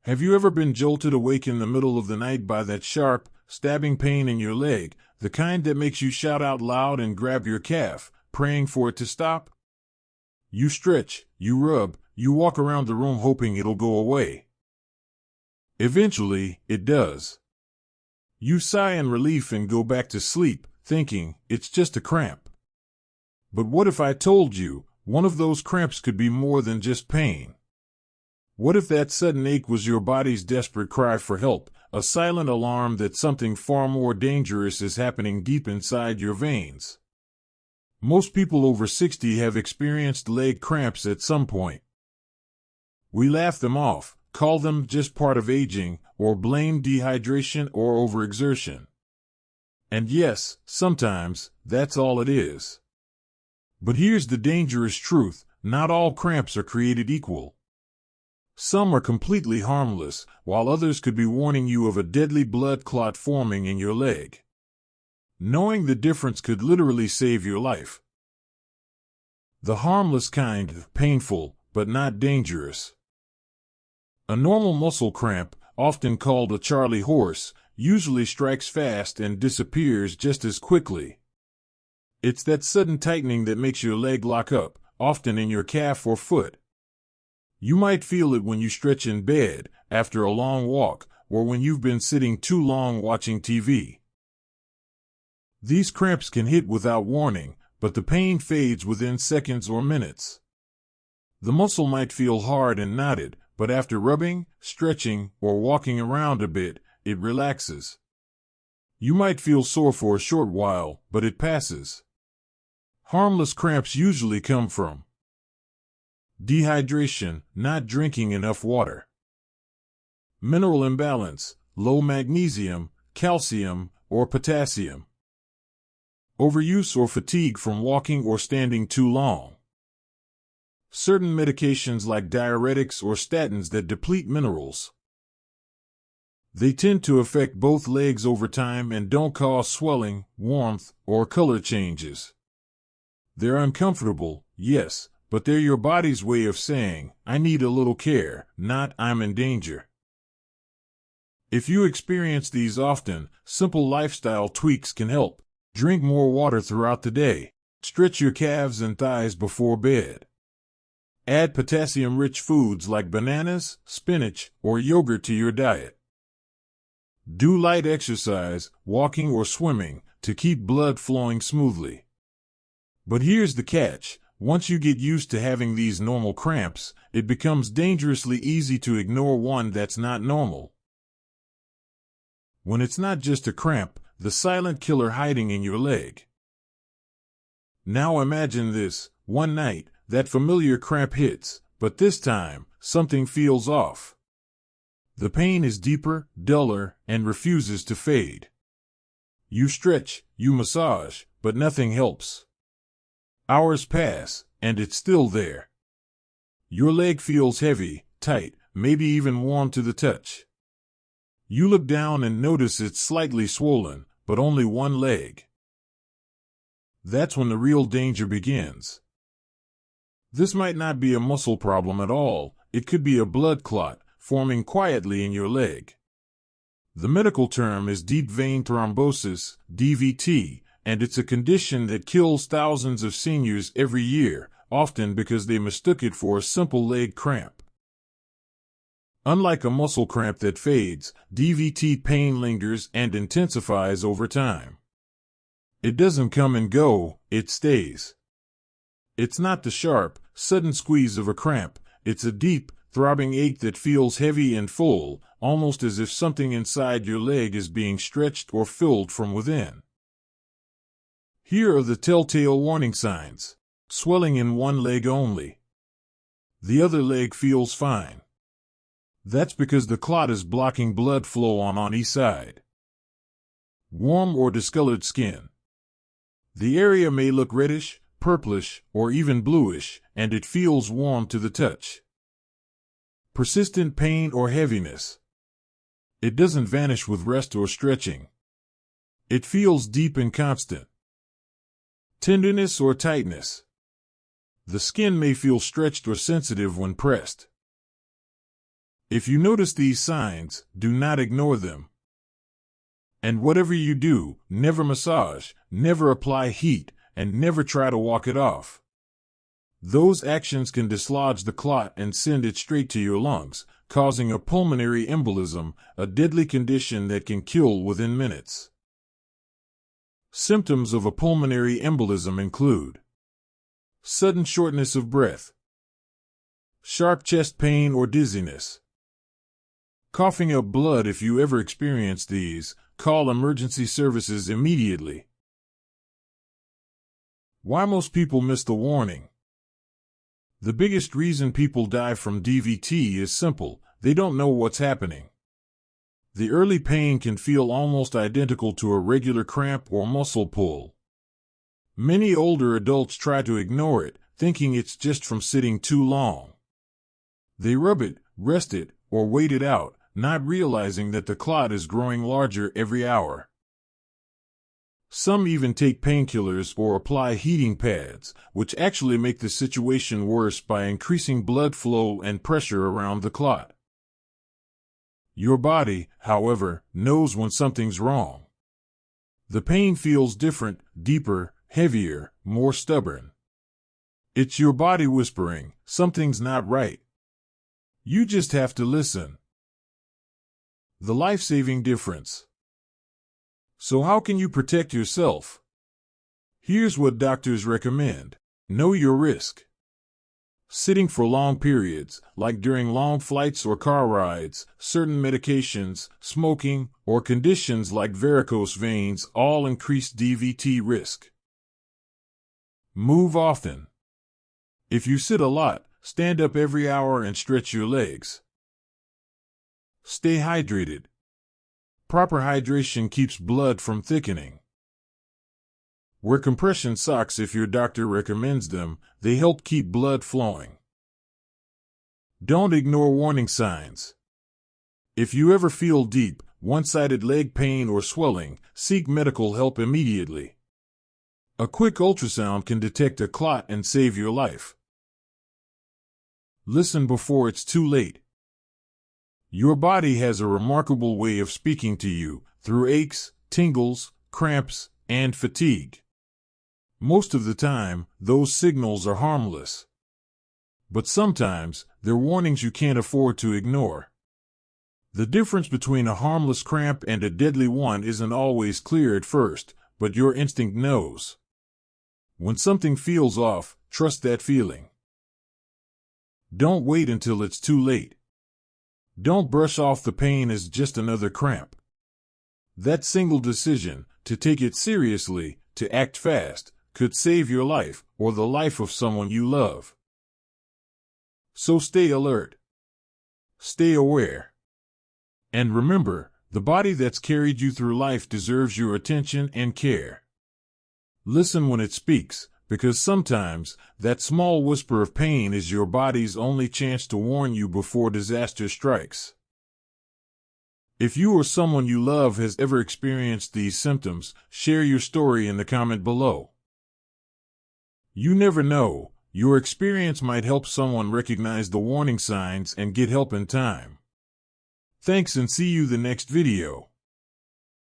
Have you ever been jolted awake in the middle of the night by that sharp, stabbing pain in your leg, the kind that makes you shout out loud and grab your calf, praying for it to stop? You stretch, you rub, you walk around the room hoping it'll go away. Eventually, it does. You sigh in relief and go back to sleep, thinking, it's just a cramp. But what if I told you, one of those cramps could be more than just pain? What if that sudden ache was your body's desperate cry for help, a silent alarm that something far more dangerous is happening deep inside your veins? Most people over 60 have experienced leg cramps at some point. We laugh them off, call them just part of aging, or blame dehydration or overexertion. And yes, sometimes, that's all it is. But here's the dangerous truth, not all cramps are created equal. Some are completely harmless, while others could be warning you of a deadly blood clot forming in your leg. Knowing the difference could literally save your life. The harmless kind, painful, but not dangerous. A normal muscle cramp, often called a Charlie horse, usually strikes fast and disappears just as quickly. It's that sudden tightening that makes your leg lock up, often in your calf or foot. You might feel it when you stretch in bed, after a long walk, or when you've been sitting too long watching TV. These cramps can hit without warning, but the pain fades within seconds or minutes. The muscle might feel hard and knotted, but after rubbing, stretching, or walking around a bit, it relaxes. You might feel sore for a short while, but it passes. Harmless cramps usually come from dehydration, not drinking enough water. Mineral imbalance, low magnesium, calcium, or potassium. Overuse or fatigue from walking or standing too long. Certain medications like diuretics or statins that deplete minerals. They tend to affect both legs over time and don't cause swelling, warmth, or color changes. They're uncomfortable, yes, but they're your body's way of saying, I need a little care, not I'm in danger. If you experience these often, simple lifestyle tweaks can help. Drink more water throughout the day. Stretch your calves and thighs before bed. Add potassium-rich foods like bananas, spinach, or yogurt to your diet. Do light exercise, walking or swimming, to keep blood flowing smoothly. But here's the catch. Once you get used to having these normal cramps, it becomes dangerously easy to ignore one that's not normal. When it's not just a cramp, the silent killer hiding in your leg. Now imagine this, one night, that familiar cramp hits, but this time, something feels off. The pain is deeper, duller, and refuses to fade. You stretch, you massage, but nothing helps. Hours pass, and it's still there. Your leg feels heavy, tight, maybe even warm to the touch. You look down and notice it's slightly swollen, but only one leg. That's when the real danger begins. This might not be a muscle problem at all, it could be a blood clot, forming quietly in your leg. The medical term is deep vein thrombosis, DVT, and it's a condition that kills thousands of seniors every year, often because they mistook it for a simple leg cramp. Unlike a muscle cramp that fades, DVT pain lingers and intensifies over time. It doesn't come and go, it stays. It's not the sharp, sudden squeeze of a cramp, it's a deep, throbbing ache that feels heavy and full, almost as if something inside your leg is being stretched or filled from within. Here are the telltale warning signs. Swelling in one leg only. The other leg feels fine. That's because the clot is blocking blood flow on each side. Warm or discolored skin. The area may look reddish, purplish, or even bluish, and it feels warm to the touch. Persistent pain or heaviness. It doesn't vanish with rest or stretching. It feels deep and constant. Tenderness or tightness. The skin may feel stretched or sensitive when pressed. If you notice these signs, do not ignore them. And whatever you do, never massage, never apply heat, and never try to walk it off. Those actions can dislodge the clot and send it straight to your lungs, causing a pulmonary embolism, a deadly condition that can kill within minutes. Symptoms of a pulmonary embolism include sudden shortness of breath, sharp chest pain or dizziness, coughing up blood. If you ever experience these, call emergency services immediately. Why most people miss the warning? The biggest reason people die from DVT is simple: they don't know what's happening. The early pain can feel almost identical to a regular cramp or muscle pull. Many older adults try to ignore it, thinking it's just from sitting too long. They rub it, rest it, or wait it out, not realizing that the clot is growing larger every hour. Some even take painkillers or apply heating pads, which actually make the situation worse by increasing blood flow and pressure around the clot. Your body, however, knows when something's wrong. The pain feels different, deeper, heavier, more stubborn. It's your body whispering, something's not right. You just have to listen. The life-saving difference. So how can you protect yourself? Here's what doctors recommend. Know your risk. Sitting for long periods, like during long flights or car rides, certain medications, smoking, or conditions like varicose veins all increase DVT risk. Move often. If you sit a lot, stand up every hour and stretch your legs. Stay hydrated. Proper hydration keeps blood from thickening. Wear compression socks if your doctor recommends them. They help keep blood flowing. Don't ignore warning signs. If you ever feel deep, one-sided leg pain or swelling, seek medical help immediately. A quick ultrasound can detect a clot and save your life. Listen before it's too late. Your body has a remarkable way of speaking to you, through aches, tingles, cramps, and fatigue. Most of the time, those signals are harmless. But sometimes, they're warnings you can't afford to ignore. The difference between a harmless cramp and a deadly one isn't always clear at first, but your instinct knows. When something feels off, trust that feeling. Don't wait until it's too late. Don't brush off the pain as just another cramp. That single decision, to take it seriously, to act fast, could save your life, or the life of someone you love. So stay alert. Stay aware. And remember, the body that's carried you through life deserves your attention and care. Listen when it speaks, because sometimes, that small whisper of pain is your body's only chance to warn you before disaster strikes. If you or someone you love has ever experienced these symptoms, share your story in the comment below. You never know, your experience might help someone recognize the warning signs and get help in time. Thanks and see you the next video.